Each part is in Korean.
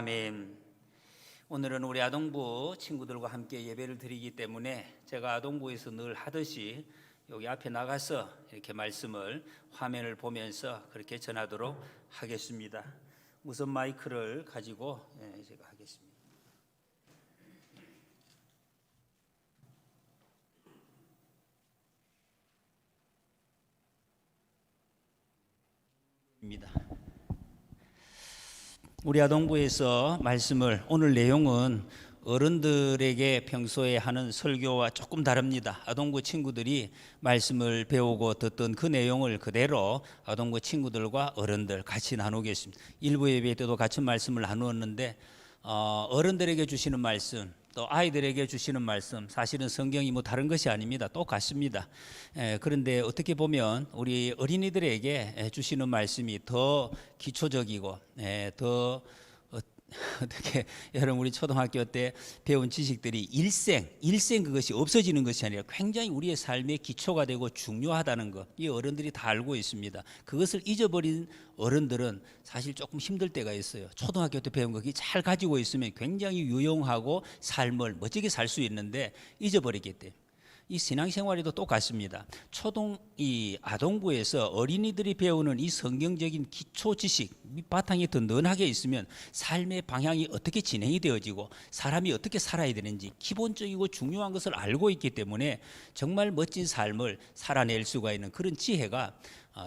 아멘. 오늘은 우리 아동부 친구들과 함께 예배를 드리기 때문에 제가 아동부에서 늘 하듯이 여기 앞에 나가서 이렇게 말씀을 화면을 보면서 그렇게 전하도록 하겠습니다. 우선 마이크를 가지고 제가 하겠습니다. 우리 아동부에서 말씀을 오늘 내용은 어른들에게 평소에 하는 설교와 조금 다릅니다. 아동부 친구들이 말씀을 배우고 듣던 그 내용을 그대로 아동부 친구들과 어른들 같이 나누겠습니다. 일부 예배 때도 같이 말씀을 나누었는데 어른들에게 주시는 말씀 또 아이들에게 주시는 말씀 사실은 성경이 뭐 다른 것이 아닙니다. 똑같습니다. 그런데 어떻게 보면 우리 어린이들에게 주시는 말씀이 더 기초적이고 더 어떻게 여러분 우리 초등학교 때 배운 지식들이 일생 그것이 없어지는 것이 아니라 굉장히 우리의 삶의 기초가 되고 중요하다는 것, 이 어른들이 다 알고 있습니다. 그것을 잊어버린 어른들은 사실 조금 힘들 때가 있어요. 초등학교 때 배운 것이 잘 가지고 있으면 굉장히 유용하고 삶을 멋지게 살 수 있는데 잊어버리기 때문에. 이 신앙생활에도 똑같습니다. 이 아동부에서 어린이들이 배우는 이 성경적인 기초 지식, 밑바탕이 든든하게 있으면 삶의 방향이 어떻게 진행이 되어지고 사람이 어떻게 살아야 되는지 기본적이고 중요한 것을 알고 있기 때문에 정말 멋진 삶을 살아낼 수가 있는 그런 지혜가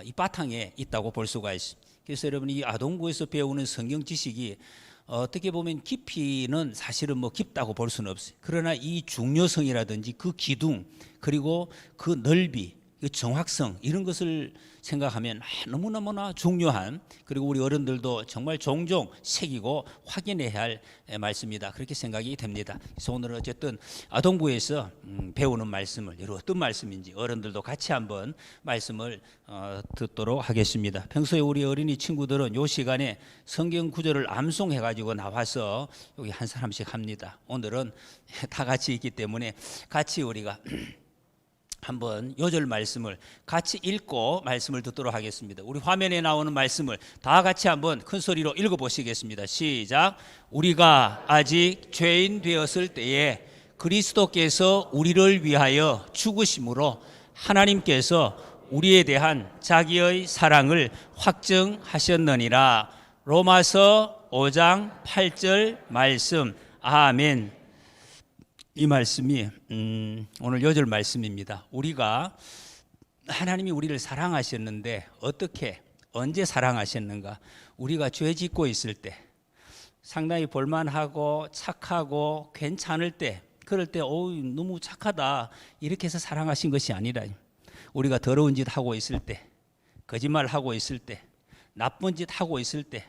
이 바탕에 있다고 볼 수가 있습니다. 그래서 여러분 이 아동부에서 배우는 성경 지식이 어떻게 보면 깊이는 사실은 뭐 깊다고 볼 수는 없어요. 그러나 이 중요성이라든지 그 기둥 그리고 그 넓이 그 정확성 이런 것을 생각하면 너무너무나 중요한, 그리고 우리 어른들도 정말 종종 새기고 확인해야 할 말씀이다, 그렇게 생각이 됩니다. 그래서 오늘은 어쨌든 아동부에서 배우는 말씀을 어떤 말씀인지 어른들도 같이 한번 말씀을 듣도록 하겠습니다. 평소에 우리 어린이 친구들은 이 시간에 성경 구절을 암송해 가지고 나와서 여기 한 사람씩 합니다. 오늘은 다 같이 있기 때문에 같이 우리가 한번 요절 말씀을 같이 읽고 말씀을 듣도록 하겠습니다. 우리 화면에 나오는 말씀을 다 같이 한번 큰 소리로 읽어보시겠습니다. 시작. 우리가 아직 죄인 되었을 때에 그리스도께서 우리를 위하여 죽으심으로 하나님께서 우리에 대한 자기의 사랑을 확증하셨느니라. 로마서 5장 8절 말씀. 아멘. 이 말씀이 오늘 요절 말씀입니다. 우리가 하나님이 우리를 사랑하셨는데 어떻게 언제 사랑하셨는가? 우리가 죄 짓고 있을 때, 상당히 볼만하고 착하고 괜찮을 때, 그럴 때 너무 착하다 이렇게 해서 사랑하신 것이 아니라, 우리가 더러운 짓 하고 있을 때, 거짓말 하고 있을 때, 나쁜 짓 하고 있을 때,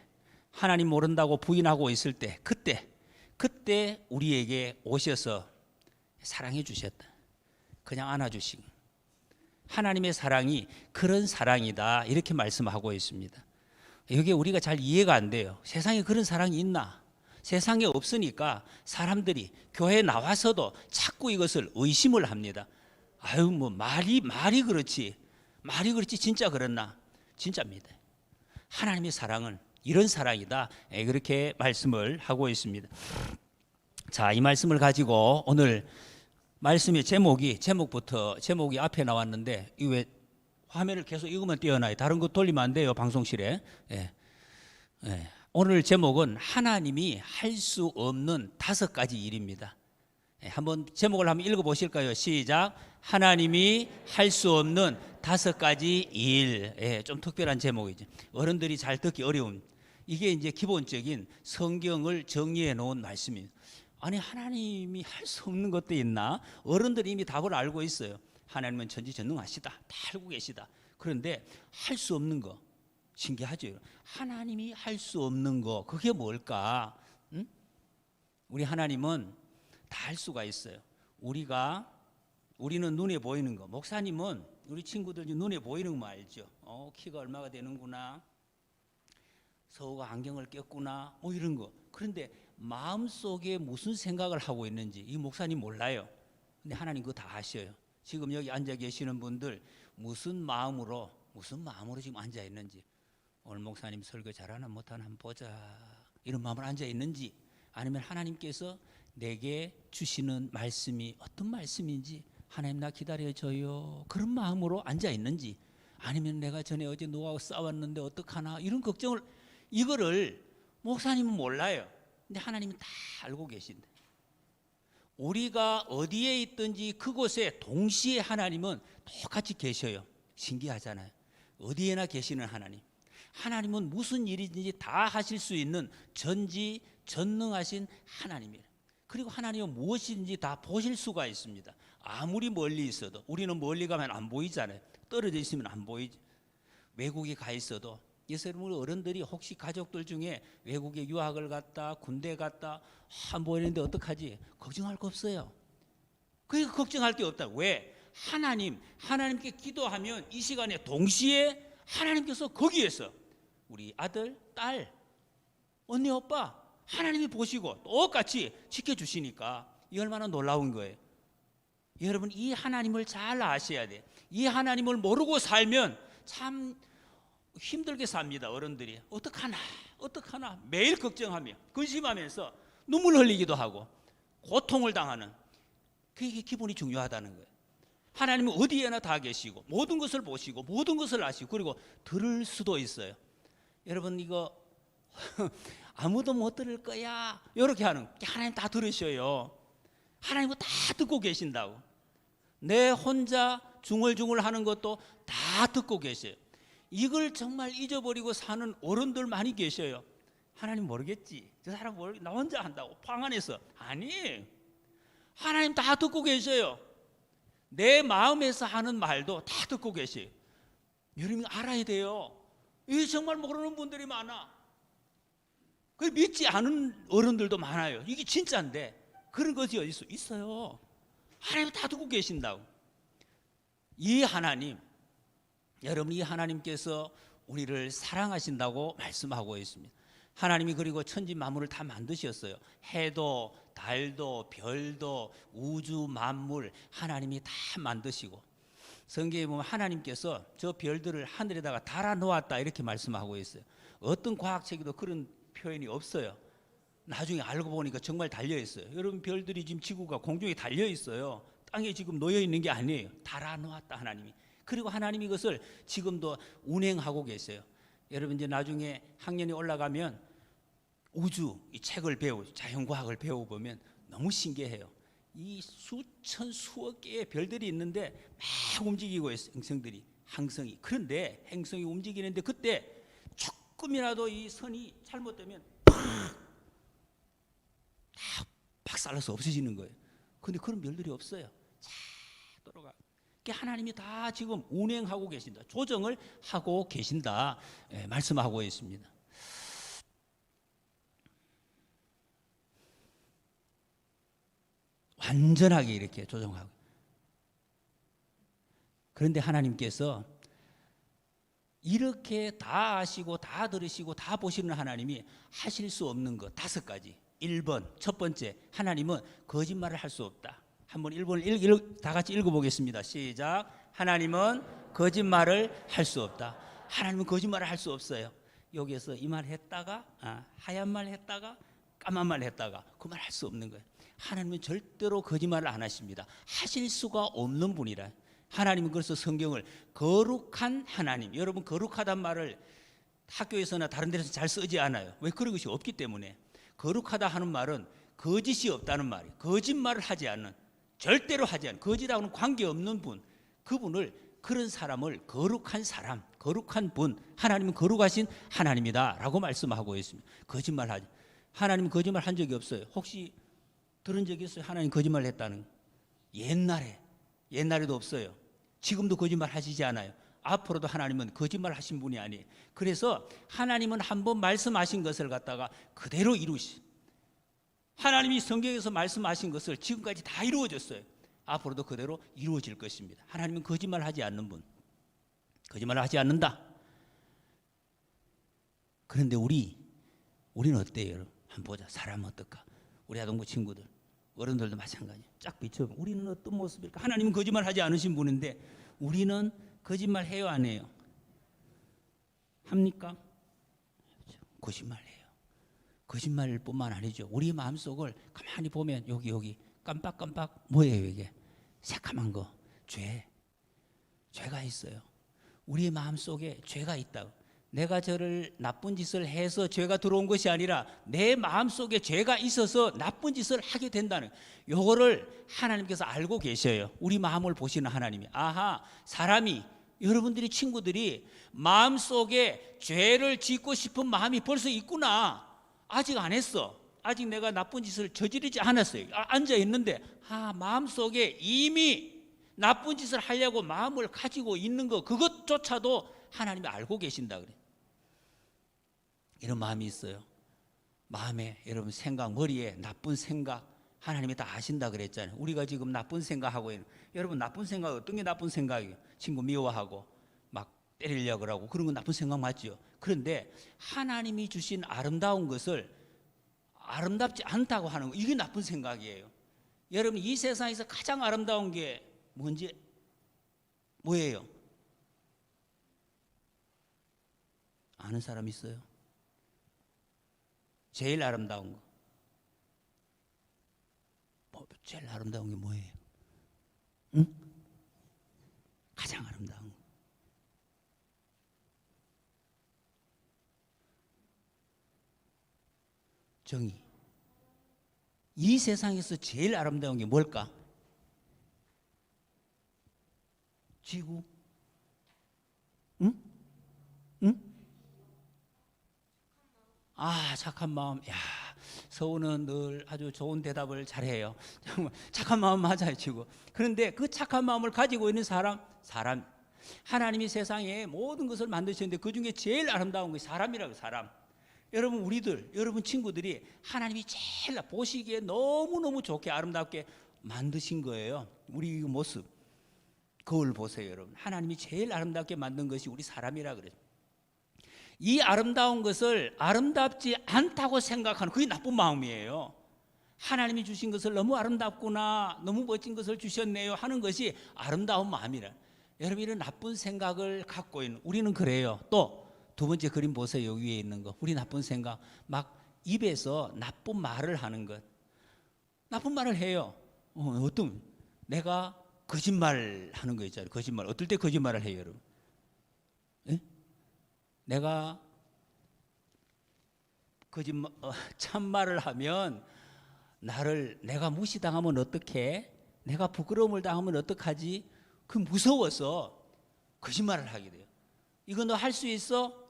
하나님 모른다고 부인하고 있을 때, 그때 우리에게 오셔서 사랑해 주셨다. 그냥 안아주시고, 하나님의 사랑이 그런 사랑이다 이렇게 말씀하고 있습니다. 이게 우리가 잘 이해가 안 돼요. 세상에 그런 사랑이 있나? 세상에 없으니까 사람들이 교회에 나와서도 자꾸 이것을 의심을 합니다. 아유 뭐 말이 그렇지 진짜 그렇나? 진짜입니다. 하나님의 사랑은 이런 사랑이다, 그렇게 말씀을 하고 있습니다. 자, 이 말씀을 가지고 오늘 말씀의 제목이 앞에 나왔는데, 이 왜 화면을 계속 이것만 띄워놔요? 다른 거 돌리면 안 돼요, 방송실에. 오늘 제목은 하나님이 할 수 없는 5가지 일입니다. 한번 제목을 한번 읽어보실까요? 시작. 하나님이 할 수 없는 5가지 일. 좀 특별한 제목이죠. 어른들이 잘 듣기 어려운, 이게 이제 기본적인 성경을 정리해 놓은 말씀입니다. 아니 하나님이 할 수 없는 것도 있나? 어른들이 이미 답을 알고 있어요. 하나님은 전지전능하시다, 다 알고 계시다. 그런데 할 수 없는 거 신기하죠. 하나님이 할 수 없는 거, 그게 뭘까? 우리 하나님은 다 할 수가 있어요. 우리는 눈에 보이는 거, 목사님은 우리 친구들 눈에 보이는 거 알죠? 키가 얼마가 되는구나, 서우가 안경을 꼈구나, 이런 거. 그런데 마음속에 무슨 생각을 하고 있는지 이 목사님 몰라요. 근데 하나님 그거 다 아셔요. 지금 여기 앉아 계시는 분들 무슨 마음으로 지금 앉아 있는지. 오늘 목사님 설교 잘하나 못하나 한번 보자. 이런 마음으로 앉아 있는지, 아니면 하나님께서 내게 주시는 말씀이 어떤 말씀인지, 하나님 나 기다려줘요, 그런 마음으로 앉아 있는지, 아니면 내가 전에 어제 누구하고 싸웠는데 어떡하나 이런 걱정을, 이거를 목사님은 몰라요. 근데 하나님은 다 알고 계신다. 우리가 어디에 있든지 그곳에 동시에 하나님은 똑같이 계셔요. 신기하잖아요. 어디에나 계시는 하나님. 하나님은 무슨 일이든지 다 하실 수 있는 전지전능하신 하나님이에요. 그리고 하나님은 무엇이든지 다 보실 수가 있습니다. 아무리 멀리 있어도, 우리는 멀리 가면 안 보이잖아요. 떨어져 있으면 안 보이죠. 외국에 가 있어도, 여러분 어른들이 혹시 가족들 중에 외국에 유학을 갔다 군대 갔다 안 보이는데 어떡하지? 걱정할 거 없어요. 그러니까 걱정할 게 없다. 왜? 하나님께 기도하면 이 시간에 동시에 하나님께서 거기에서 우리 아들, 딸, 언니, 오빠 하나님이 보시고 똑같이 지켜주시니까 이 얼마나 놀라운 거예요. 여러분, 이 하나님을 잘 아셔야 돼요. 이 하나님을 모르고 살면 참 힘들게 삽니다. 어른들이 어떡하나 매일 걱정하며 근심하면서 눈물 흘리기도 하고 고통을 당하는, 그게 기분이 중요하다는 거예요. 하나님은 어디에나 다 계시고 모든 것을 보시고 모든 것을 아시고, 그리고 들을 수도 있어요. 여러분, 이거 아무도 못 들을 거야 이렇게 하는, 하나님 다 들으셔요. 하나님은 다 듣고 계신다고. 내 혼자 중얼중얼 하는 것도 다 듣고 계셔요. 이걸 정말 잊어버리고 사는 어른들 많이 계셔요. 하나님 모르겠지, 저 사람 모르겠지, 나 혼자 한다고 방 안에서. 아니, 하나님 다 듣고 계셔요. 내 마음에서 하는 말도 다 듣고 계셔요. 여러분이 알아야 돼요. 이게 정말 모르는 분들이 많아. 그 믿지 않은 어른들도 많아요. 이게 진짜인데 그런 것이 어디 있어요. 하나님 다 듣고 계신다고. 이 하나님, 여러분, 이 하나님께서 우리를 사랑하신다고 말씀하고 있습니다. 하나님이 그리고 천지 만물을 다 만드셨어요. 해도 달도 별도 우주 만물 하나님이 다 만드시고, 성경에 보면 하나님께서 저 별들을 하늘에다가 달아 놓았다 이렇게 말씀하고 있어요. 어떤 과학책에도 그런 표현이 없어요. 나중에 알고 보니까 정말 달려 있어요. 여러분, 별들이 지금 지구가 공중에 달려 있어요. 땅에 지금 놓여 있는 게 아니에요. 달아 놓았다 하나님이. 그리고 하나님이 이것을 지금도 운행하고 계세요. 여러분, 이제 나중에 학년이 올라가면 우주 이 책을 자연과학을 배워보면 너무 신기해요. 이 수천 수억 개의 별들이 있는데 막 움직이고 있어요. 행성들이, 항성이. 그런데 행성이 움직이는데 그때 조금이라도 이 선이 잘못되면 다 박살나서 없어지는 거예요. 그런데 그런 별들이 없어요. 잘 돌아가. 하나님이 다 지금 운행하고 계신다, 조정을 하고 계신다, 말씀하고 있습니다. 완전하게 이렇게 조정하고. 그런데 하나님께서 이렇게 다 아시고 다 들으시고 다 보시는 하나님이 하실 수 없는 것 5가지. 1번, 첫 번째, 하나님은 거짓말을 할 수 없다. 한번 1번을 다 같이 읽어보겠습니다. 시작. 하나님은 거짓말을 할 수 없다. 하나님은 거짓말을 할 수 없어요. 여기에서 이 말 했다가 하얀 말 했다가 까만 말 했다가 그 말 할 수 없는 거예요. 하나님은 절대로 거짓말을 안 하십니다. 하실 수가 없는 분이라. 하나님은 그래서 성경을 거룩한 하나님, 여러분 거룩하단 말을 학교에서나 다른 데서 잘 쓰지 않아요. 왜? 그런 것이 없기 때문에. 거룩하다 하는 말은 거짓이 없다는 말이에요. 거짓말을 하지 않는, 절대로 하지 않는, 거짓하고는 관계없는 분, 그분을, 그런 사람을 거룩한 사람, 거룩한 분, 하나님은 거룩하신 하나님이다 라고 말씀하고 있습니다. 거짓말하지, 하나님은 거짓말 한 적이 없어요. 혹시 들은 적이 있어요? 하나님 거짓말 했다는? 옛날에도 없어요. 지금도 거짓말 하시지 않아요. 앞으로도 하나님은 거짓말 하신 분이 아니에요. 그래서 하나님은 한번 말씀하신 것을 갖다가 그대로 이루시, 하나님이 성경에서 말씀하신 것을 지금까지 다 이루어졌어요. 앞으로도 그대로 이루어질 것입니다. 하나님은 거짓말 하지 않는 분, 거짓말을 하지 않는다. 그런데 우리는 어때요? 여러분? 한번 보자. 사람은 어떨까? 우리 아동부 친구들, 어른들도 마찬가지예요. 쫙 비춰보면 우리는 어떤 모습일까? 하나님은 거짓말 하지 않으신 분인데 우리는 거짓말 해요, 안 해요? 합니까? 거짓말 해요. 거짓말뿐만 아니죠. 우리 마음속을 가만히 보면 여기 깜빡깜빡 뭐예요 이게? 새카만 거, 죄가 있어요. 우리 마음속에 죄가 있다고. 내가 저를 나쁜 짓을 해서 죄가 들어온 것이 아니라 내 마음속에 죄가 있어서 나쁜 짓을 하게 된다는, 요거를 하나님께서 알고 계셔요. 우리 마음을 보시는 하나님이. 아하, 사람이, 여러분들이, 친구들이 마음속에 죄를 짓고 싶은 마음이 벌써 있구나. 아직 안 했어. 아직 내가 나쁜 짓을 저지르지 않았어요. 앉아 있는데 마음속에 이미 나쁜 짓을 하려고 마음을 가지고 있는 거, 그것조차도 하나님이 알고 계신다 그래요. 이런 마음이 있어요. 마음에, 여러분 생각, 머리에 나쁜 생각 하나님이 다 아신다 그랬잖아요. 우리가 지금 나쁜 생각하고 있는, 여러분 나쁜 생각, 어떤 게 나쁜 생각이에요? 친구 미워하고 막 때리려고 하고 그런 건 나쁜 생각 맞죠? 그런데 하나님이 주신 아름다운 것을 아름답지 않다고 하는 거, 이게 나쁜 생각이에요. 여러분 이 세상에서 가장 아름다운 게 뭔지, 뭐예요? 아는 사람 있어요? 제일 아름다운 거. 제일 아름다운 게 뭐예요? 응? 가장 아름다운 거. 정의. 이 세상에서 제일 아름다운 게 뭘까? 지구? 응? 착한 마음. 야, 서우는 늘 아주 좋은 대답을 잘해요. 정말 착한 마음 맞아요, 지금. 그런데 그 착한 마음을 가지고 있는 사람, 하나님이 세상에 모든 것을 만드셨는데 그 중에 제일 아름다운 것이 사람이라고, 사람. 여러분 우리들, 여러분 친구들이 하나님이 제일 보시기에 너무너무 좋게 아름답게 만드신 거예요. 우리 모습, 거울 보세요, 여러분. 하나님이 제일 아름답게 만든 것이 우리 사람이라 그래요. 이 아름다운 것을 아름답지 않다고 생각하는, 그게 나쁜 마음이에요. 하나님이 주신 것을 너무 아름답구나, 너무 멋진 것을 주셨네요 하는 것이 아름다운 마음이라. 여러분 이런 나쁜 생각을 갖고 있는, 우리는 그래요. 또 두 번째 그림 보세요. 여기 위에 있는 거. 우리 나쁜 생각, 막 입에서 나쁜 말을 하는 것. 나쁜 말을 해요. 어떤, 내가 거짓말 하는 거 있잖아요. 거짓말. 어떨 때 거짓말을 해요, 여러분? 예? 내가 거짓말, 참말을 하면 내가 무시당하면 어떡해? 내가 부끄러움을 당하면 어떡하지? 그 무서워서 거짓말을 하게 돼요. 이거 너 할 수 있어?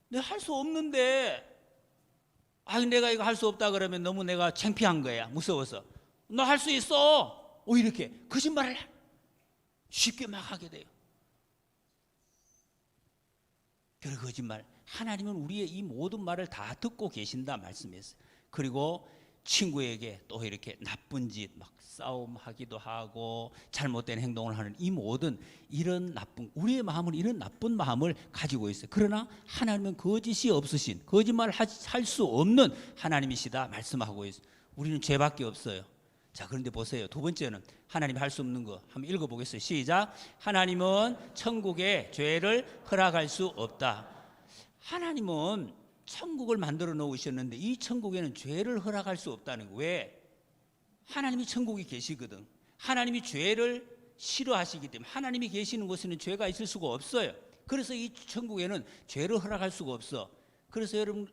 내가 할 수 없는데. 내가 이거 할 수 없다 그러면 너무 내가 창피한 거야. 무서워서. 너 할 수 있어. 이렇게 거짓말을 쉽게 막 하게 돼요. 그리고 거짓말. 하나님은 우리의 이 모든 말을 다 듣고 계신다 말씀했어요. 그리고 친구에게 또 이렇게 나쁜 짓, 막 싸움하기도 하고 잘못된 행동을 하는 이 모든 이런 나쁜, 우리의 마음은 이런 나쁜 마음을 가지고 있어요. 그러나 하나님은 거짓이 없으신, 거짓말을 할 수 없는 하나님이시다 말씀하고 있어요. 우리는 죄밖에 없어요. 자, 그런데 보세요. 두 번째는 하나님이 할 수 없는 거 한번 읽어보겠어요. 시작. 하나님은 천국에 죄를 허락할 수 없다. 하나님은 천국을 만들어 놓으셨는데 이 천국에는 죄를 허락할 수 없다는 거예요. 왜? 하나님이 천국에 계시거든. 하나님이 죄를 싫어하시기 때문에 하나님이 계시는 곳에는 죄가 있을 수가 없어요. 그래서 이 천국에는 죄를 허락할 수가 없어. 그래서 여러분,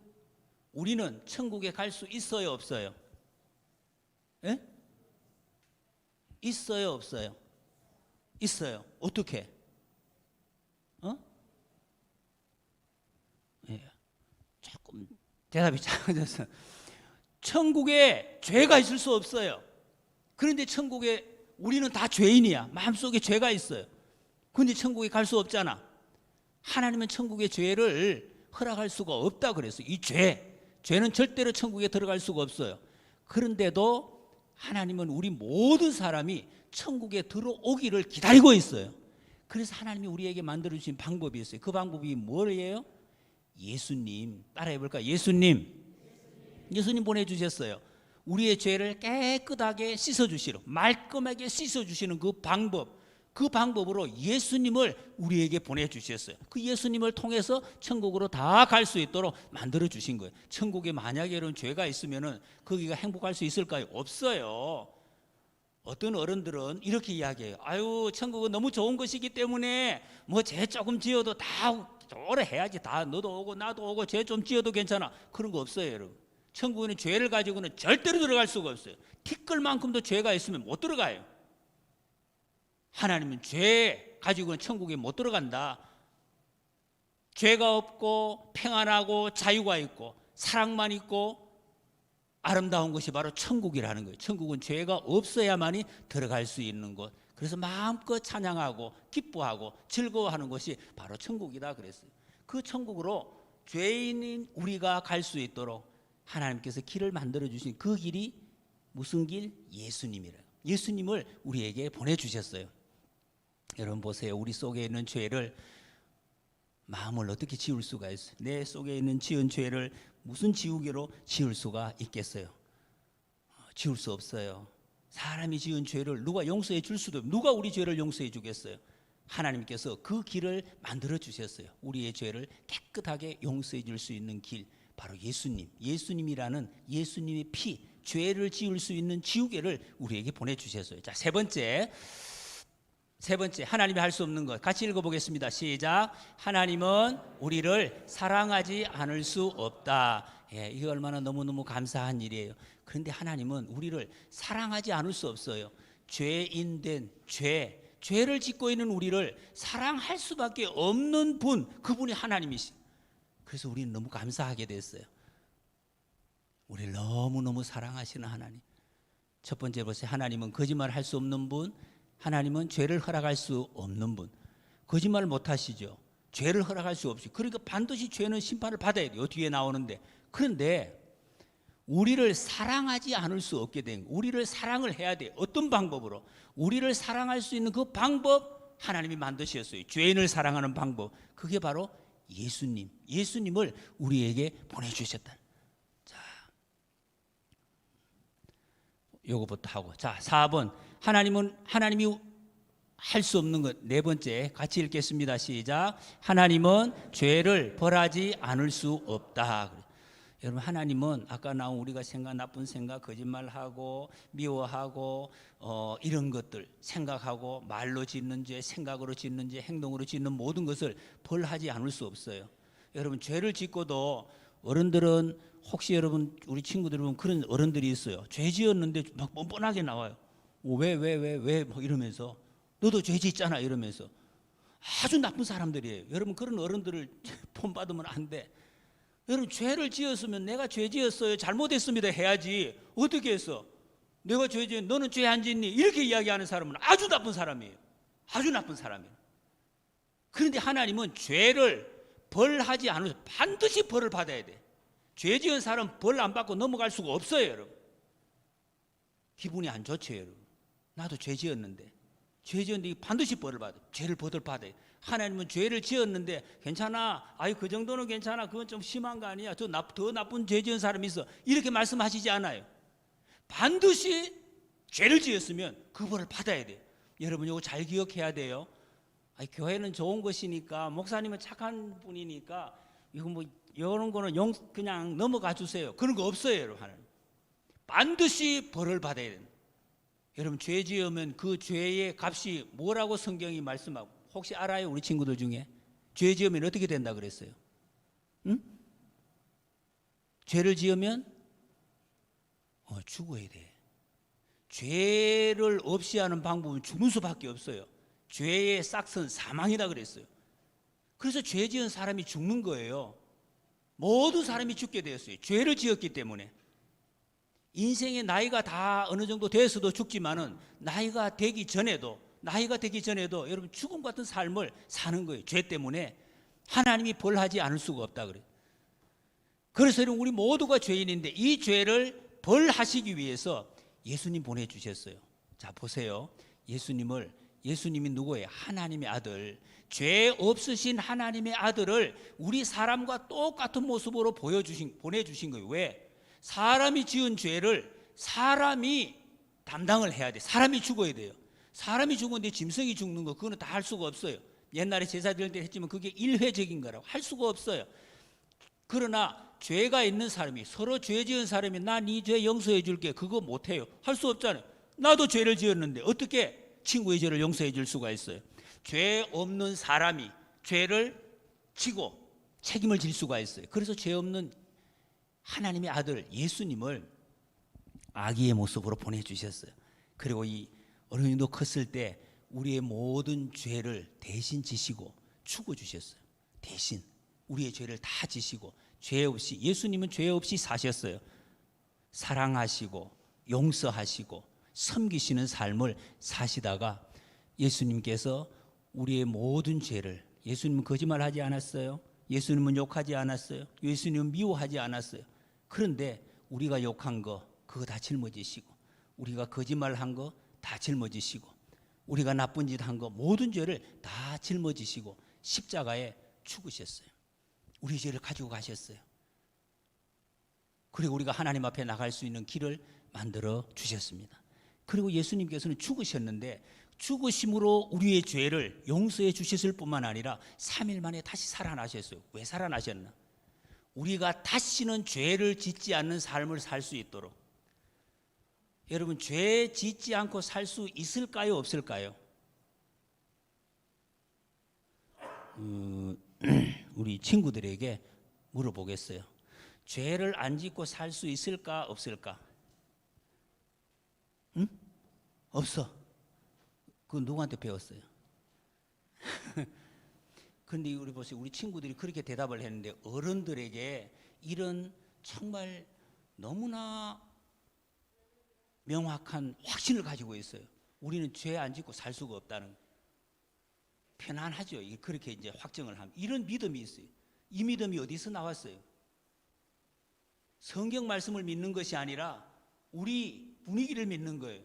우리는 천국에 갈 수 있어요, 없어요? 예? 있어요, 없어요? 있어요. 어떻게? 예. 조금 대답이 작아져서. 천국에 죄가 있을 수 없어요. 그런데 천국에 우리는 다 죄인이야. 마음속에 죄가 있어요. 그런데 천국에 갈 수 없잖아. 하나님은 천국의 죄를 허락할 수가 없다 그랬어요. 이 죄는 절대로 천국에 들어갈 수가 없어요. 그런데도 하나님은 우리 모든 사람이 천국에 들어오기를 기다리고 있어요. 그래서 하나님이 우리에게 만들어주신 방법이 있어요. 그 방법이 뭐예요? 예수님. 따라해볼까요? 예수님 보내주셨어요. 우리의 죄를 깨끗하게 씻어주시러, 말끔하게 씻어주시는 그 방법, 그 방법으로 예수님을 우리에게 보내주셨어요. 그 예수님을 통해서 천국으로 다 갈 수 있도록 만들어 주신 거예요. 천국에 만약에 이런 죄가 있으면 거기가 행복할 수 있을까요? 없어요. 어떤 어른들은 이렇게 이야기해요. 아유, 천국은 너무 좋은 것이기 때문에 뭐 죄 조금 지어도 다 오래 해야지. 다 너도 오고 나도 오고 죄 좀 지어도 괜찮아. 그런 거 없어요, 여러분. 천국에는 죄를 가지고는 절대로 들어갈 수가 없어요. 티끌만큼도 죄가 있으면 못 들어가요. 하나님은 죄 가지고는 천국에 못 들어간다. 죄가 없고 평안하고 자유가 있고 사랑만 있고 아름다운 것이 바로 천국이라는 거예요. 천국은 죄가 없어야만이 들어갈 수 있는 곳. 그래서 마음껏 찬양하고 기뻐하고 즐거워하는 것이 바로 천국이다 그랬어요. 그 천국으로 죄인인 우리가 갈 수 있도록 하나님께서 길을 만들어 주신 그 길이 무슨 길? 예수님이래요. 예수님을 우리에게 보내주셨어요. 여러분 보세요. 우리 속에 있는 죄를 마음을 어떻게 지울 수가 있어요? 내 속에 있는 지은 죄를 무슨 지우개로 지울 수가 있겠어요? 지울 수 없어요. 사람이 지은 죄를 누가 용서해 줄 수도 없어요. 누가 우리 죄를 용서해 주겠어요? 하나님께서 그 길을 만들어 주셨어요. 우리의 죄를 깨끗하게 용서해 줄 수 있는 길, 바로 예수님. 예수님이라는 예수님의 피, 죄를 지울 수 있는 지우개를 우리에게 보내주셨어요. 자, 세 번째 하나님이 할 수 없는 것 같이 읽어보겠습니다. 시작. 하나님은 우리를 사랑하지 않을 수 없다. 예, 이게 얼마나 너무너무 감사한 일이에요. 그런데 하나님은 우리를 사랑하지 않을 수 없어요. 죄인된 죄를 짓고 있는 우리를 사랑할 수밖에 없는 분, 그분이 하나님이시. 그래서 우리는 너무 감사하게 됐어요. 우리를 너무너무 사랑하시는 하나님. 첫 번째 보세요. 하나님은 거짓말할 수 없는 분, 하나님은 죄를 허락할 수 없는 분. 거짓말 못 하시죠. 죄를 허락할 수 없이. 그러니까 반드시 죄는 심판을 받아야 돼요. 뒤에 나오는데. 그런데 우리를 사랑하지 않을 수 없게 된, 우리를 사랑을 해야 돼요. 어떤 방법으로? 우리를 사랑할 수 있는 그 방법 하나님이 만드셨어요. 죄인을 사랑하는 방법. 그게 바로 예수님. 예수님을 우리에게 보내주셨다. 자, 요거부터 하고. 자, 4번. 하나님이 할 수 없는 것. 네 번째 같이 읽겠습니다. 시작. 하나님은 죄를 벌하지 않을 수 없다. 여러분, 하나님은 아까 나온 우리가 나쁜 생각, 거짓말하고 미워하고 이런 것들 생각하고 말로 짓는 죄, 생각으로 짓는 죄, 행동으로 짓는 모든 것을 벌하지 않을 수 없어요. 여러분, 죄를 짓고도 어른들은 혹시 여러분 우리 친구들 보면 그런 어른들이 있어요. 죄 지었는데 막 뻔뻔하게 나와요. 왜 뭐 이러면서 너도 죄 짓잖아 이러면서 아주 나쁜 사람들이에요. 여러분, 그런 어른들을 본받으면 안 돼. 여러분, 죄를 지었으면 내가 죄 지었어요, 잘못했습니다 해야지. 어떻게 했어? 내가 죄 지었는데 너는 죄 안 짓니? 이렇게 이야기하는 사람은 아주 나쁜 사람이에요. 아주 나쁜 사람이에요. 그런데 하나님은 죄를 벌하지 않으셔. 반드시 벌을 받아야 돼. 죄 지은 사람 벌 안 받고 넘어갈 수가 없어요, 여러분. 기분이 안 좋죠, 여러분. 나도 죄 지었는데 반드시 벌을 받아요. 죄를 받아요. 하나님은 죄를 지었는데 괜찮아, 아이 그 정도는 괜찮아, 그건 좀 심한 거 아니야, 더 나쁜 죄 지은 사람이 있어, 이렇게 말씀하시지 않아요. 반드시 죄를 지었으면 그 벌을 받아야 돼요. 여러분, 이거 잘 기억해야 돼요. 교회는 좋은 것이니까, 목사님은 착한 분이니까 이거 뭐 이런 거는 그냥 넘어가 주세요, 그런 거 없어요. 여러분, 하나님 반드시 벌을 받아야 됩니다. 여러분, 죄 지으면 그 죄의 값이 뭐라고 성경이 말씀하고, 혹시 알아요? 우리 친구들 중에 죄 지으면 어떻게 된다 그랬어요? 응? 죄를 지으면 죽어야 돼. 죄를 없이 하는 방법은 죽는 수밖에 없어요. 죄의 싹은 사망이다 그랬어요. 그래서 죄 지은 사람이 죽는 거예요. 모든 사람이 죽게 되었어요. 죄를 지었기 때문에. 인생의 나이가 다 어느 정도 돼서도 죽지만은 나이가 되기 전에도 여러분 죽음 같은 삶을 사는 거예요. 죄 때문에. 하나님이 벌하지 않을 수가 없다 그래요. 그래서 우리 모두가 죄인인데 이 죄를 벌하시기 위해서 예수님 보내주셨어요. 자, 보세요. 예수님이 누구예요? 하나님의 아들. 죄 없으신 하나님의 아들을 우리 사람과 똑같은 모습으로 보내주신 거예요. 왜? 사람이 지은 죄를 사람이 담당을 해야 돼. 사람이 죽어야 돼요. 사람이 죽었는데 짐승이 죽는 거 그거는 다 할 수가 없어요. 옛날에 제사 드릴 때 했지만 그게 일회적인 거라고 할 수가 없어요. 그러나 죄가 있는 사람이 서로 죄 지은 사람이 나 네 죄 용서해 줄게 그거 못해요. 할 수 없잖아요. 나도 죄를 지었는데 어떻게 친구의 죄를 용서해 줄 수가 있어요. 죄 없는 사람이 죄를 지고 책임을 질 수가 있어요. 그래서 죄 없는 하나님의 아들 예수님을 아기의 모습으로 보내주셨어요. 그리고 이 어른이도 컸을 때 우리의 모든 죄를 대신 지시고 죽어주셨어요. 대신 우리의 죄를 다 지시고 죄 없이 예수님은 죄 없이 사셨어요. 사랑하시고 용서하시고 섬기시는 삶을 사시다가 예수님께서 우리의 모든 죄를 예수님은 거짓말하지 않았어요. 예수님은 욕하지 않았어요. 예수님은 미워하지 않았어요. 그런데 우리가 욕한 거 그거 다 짊어지시고 우리가 거짓말한 거 다 짊어지시고 우리가 나쁜 짓 한 거 모든 죄를 다 짊어지시고 십자가에 죽으셨어요. 우리 죄를 가지고 가셨어요. 그리고 우리가 하나님 앞에 나갈 수 있는 길을 만들어 주셨습니다. 그리고 예수님께서는 죽으셨는데 죽으심으로 우리의 죄를 용서해 주셨을 뿐만 아니라 3일 만에 다시 살아나셨어요. 왜 살아나셨나? 우리가 다시는 죄를 짓지 않는 삶을 살 수 있도록. 여러분 죄 짓지 않고 살 수 있을까요? 없을까요? 우리 친구들에게 물어보겠어요. 죄를 안 짓고 살 수 있을까? 없을까? 응? 없어. 그건 누구한테 배웠어요? 근데 우리 보세요. 우리 친구들이 그렇게 대답을 했는데 어른들에게 이런 정말 너무나 명확한 확신을 가지고 있어요. 우리는 죄 안 짓고 살 수가 없다는. 편안하죠. 그렇게 이제 확정을 하면 이런 믿음이 있어요. 이 믿음이 어디서 나왔어요? 성경 말씀을 믿는 것이 아니라 우리 분위기를 믿는 거예요.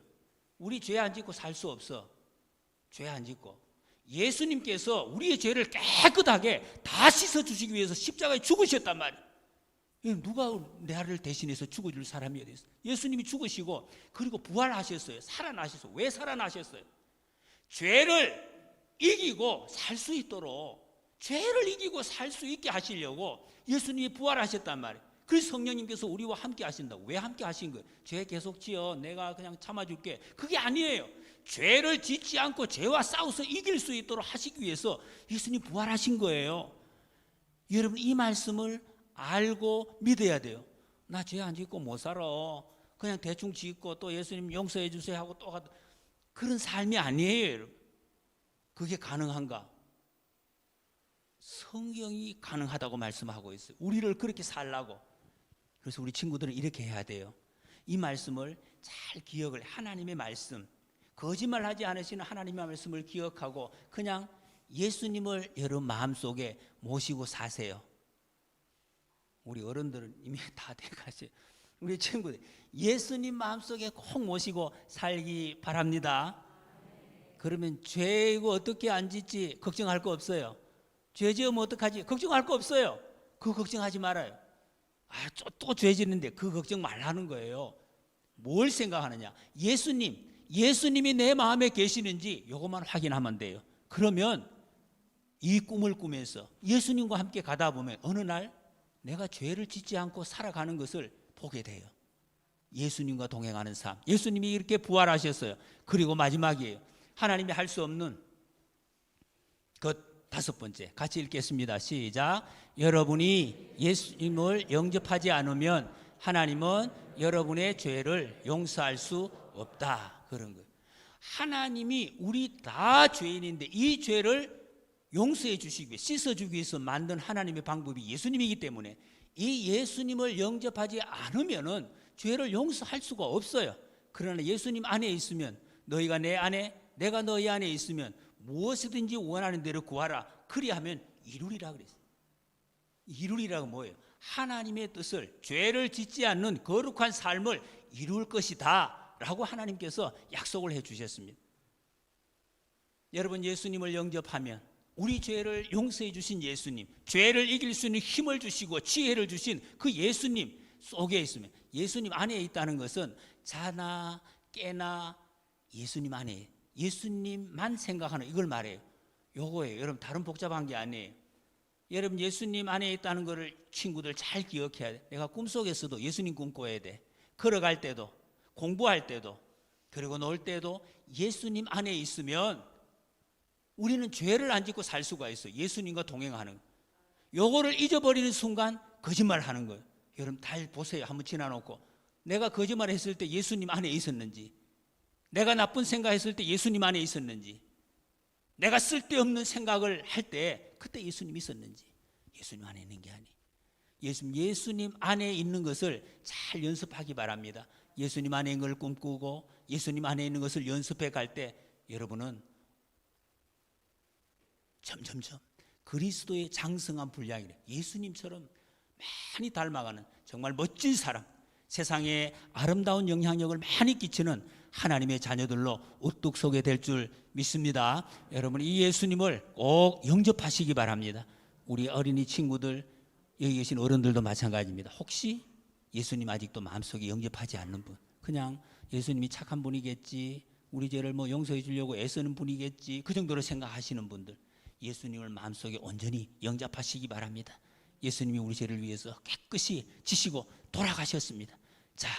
우리 죄 안 짓고 살 수 없어. 죄 안 짓고. 예수님께서 우리의 죄를 깨끗하게 다 씻어주시기 위해서 십자가에 죽으셨단 말이에요. 누가 나를 대신해서 죽어줄 사람이 어디 있어요? 예수님이 죽으시고 그리고 부활하셨어요. 살아나셨어요. 왜 살아나셨어요? 죄를 이기고 살 수 있도록 죄를 이기고 살 수 있게 하시려고 예수님이 부활하셨단 말이에요. 그래서 성령님께서 우리와 함께 하신다고. 왜 함께 하신 거예요? 죄 계속 지어 내가 그냥 참아줄게. 그게 아니에요. 죄를 짓지 않고 죄와 싸워서 이길 수 있도록 하시기 위해서 예수님 부활하신 거예요. 여러분 이 말씀을 알고 믿어야 돼요. 나 죄 안 짓고 못 살아. 그냥 대충 짓고 또 예수님 용서해 주세요 하고 또 그런 삶이 아니에요. 여러분. 그게 가능한가? 성경이 가능하다고 말씀하고 있어요. 우리를 그렇게 살라고. 그래서 우리 친구들은 이렇게 해야 돼요. 이 말씀을 잘 기억을 하나님의 말씀 거짓말하지 않으시는 하나님의 말씀을 기억하고 그냥 예수님을 여러분 마음속에 모시고 사세요. 우리 어른들은 이미 다 돼가세요. 우리 친구들 예수님 마음속에 꼭 모시고 살기 바랍니다. 그러면 죄이고 어떻게 안 짓지 걱정할 거 없어요. 죄 지으면 어떡하지 걱정할 거 없어요. 그거 걱정하지 말아요. 또 죄 짓는데 그 걱정 말라는 거예요. 뭘 생각하느냐? 예수님이 내 마음에 계시는지 이것만 확인하면 돼요. 그러면 이 꿈을 꾸면서 예수님과 함께 가다 보면 어느 날 내가 죄를 짓지 않고 살아가는 것을 보게 돼요. 예수님과 동행하는 삶. 예수님이 이렇게 부활하셨어요. 그리고 마지막이에요. 하나님이 할 수 없는 것 5번째. 같이 읽겠습니다. 시작. 여러분이 예수님을 영접하지 않으면 하나님은 여러분의 죄를 용서할 수 없다. 그런 거예요. 하나님이 우리 다 죄인인데 이 죄를 용서해 주시기 위해 씻어주기 위해서 만든 하나님의 방법이 예수님이기 때문에 이 예수님을 영접하지 않으면은 죄를 용서할 수가 없어요. 그러나 예수님 안에 있으면 너희가 내 안에 내가 너희 안에 있으면 무엇이든지 원하는 대로 구하라. 그리하면 이루리라 그랬어요. 이루리라가 뭐예요? 하나님의 뜻을 죄를 짓지 않는 거룩한 삶을 이룰 것이다 라고 하나님께서 약속을 해 주셨습니다. 여러분 예수님을 영접하면 우리 죄를 용서해 주신 예수님, 죄를 이길 수 있는 힘을 주시고 지혜를 주신 그 예수님 속에 있으면 예수님 안에 있다는 것은 자나 깨나 예수님 안에 예수님만 생각하는 이걸 말해요. 요거예요. 여러분 다른 복잡한 게 아니에요. 여러분 예수님 안에 있다는 것을 친구들 잘 기억해야 돼. 내가 꿈속에서도 예수님 꿈꿔야 돼. 걸어갈 때도, 공부할 때도, 그리고 놀 때도 예수님 안에 있으면 우리는 죄를 안 짓고 살 수가 있어요. 예수님과 동행하는 거. 요거를 잊어버리는 순간 거짓말하는 거예요. 여러분 잘 보세요. 한번 지나놓고 내가 거짓말했을 때 예수님 안에 있었는지, 내가 나쁜 생각했을 때 예수님 안에 있었는지, 내가 쓸데없는 생각을 할 때 그때 예수님 있었는지, 예수님 안에 있는 게 아니에요. 예수님 안에 있는 것을 잘 연습하기 바랍니다. 예수님 안에 있는 걸 꿈꾸고 예수님 안에 있는 것을 연습해 갈 때 여러분은 점점점 그리스도의 장성한 분량이래. 예수님처럼 많이 닮아가는 정말 멋진 사람, 세상에 아름다운 영향력을 많이 끼치는 하나님의 자녀들로 우뚝 서게 될 줄 믿습니다. 여러분 이 예수님을 꼭 영접하시기 바랍니다. 우리 어린이 친구들, 여기 계신 어른들도 마찬가지입니다. 혹시 예수님 아직도 마음속에 영접하지 않는 분, 그냥 예수님이 착한 분이겠지, 우리 죄를 뭐 용서해 주려고 애쓰는 분이겠지, 그 정도로 생각하시는 분들, 예수님을 마음속에 온전히 영접하시기 바랍니다. 예수님이 우리 죄를 위해서 깨끗이 지시고 돌아가셨습니다. 자,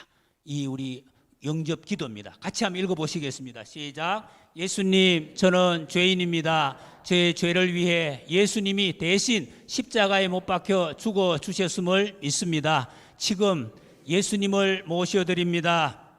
이 우리 영접 기도입니다. 같이 한번 읽어보시겠습니다. 시작. 예수님, 저는 죄인입니다. 제 죄를 위해 예수님이 대신 십자가에 못 박혀 죽어 주셨음을 믿습니다. 지금 예수님을 모셔드립니다.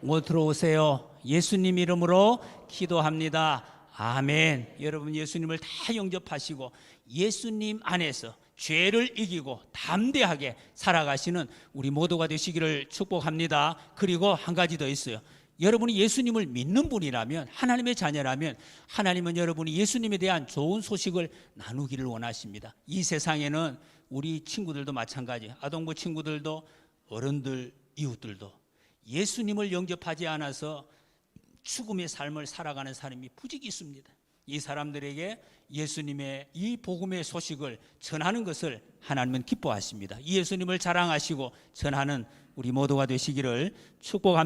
못 들어오세요. 예수님 이름으로 기도합니다. 아멘. 여러분 예수님을 다 영접하시고 예수님 안에서 죄를 이기고 담대하게 살아가시는 우리 모두가 되시기를 축복합니다. 그리고 한 가지 더 있어요. 여러분이 예수님을 믿는 분이라면, 하나님의 자녀라면 하나님은 여러분이 예수님에 대한 좋은 소식을 나누기를 원하십니다. 이 세상에는 우리 친구들도 마찬가지, 아동부 친구들도 어른들, 이웃들도 예수님을 영접하지 않아서 죽음의 삶을 살아가는 사람이 부지기 있습니다. 이 사람들에게 예수님의 이 복음의 소식을 전하는 것을 하나님은 기뻐하십니다. 이 예수님을 자랑하시고 전하는 우리 모두가 되시기를 축복합니다.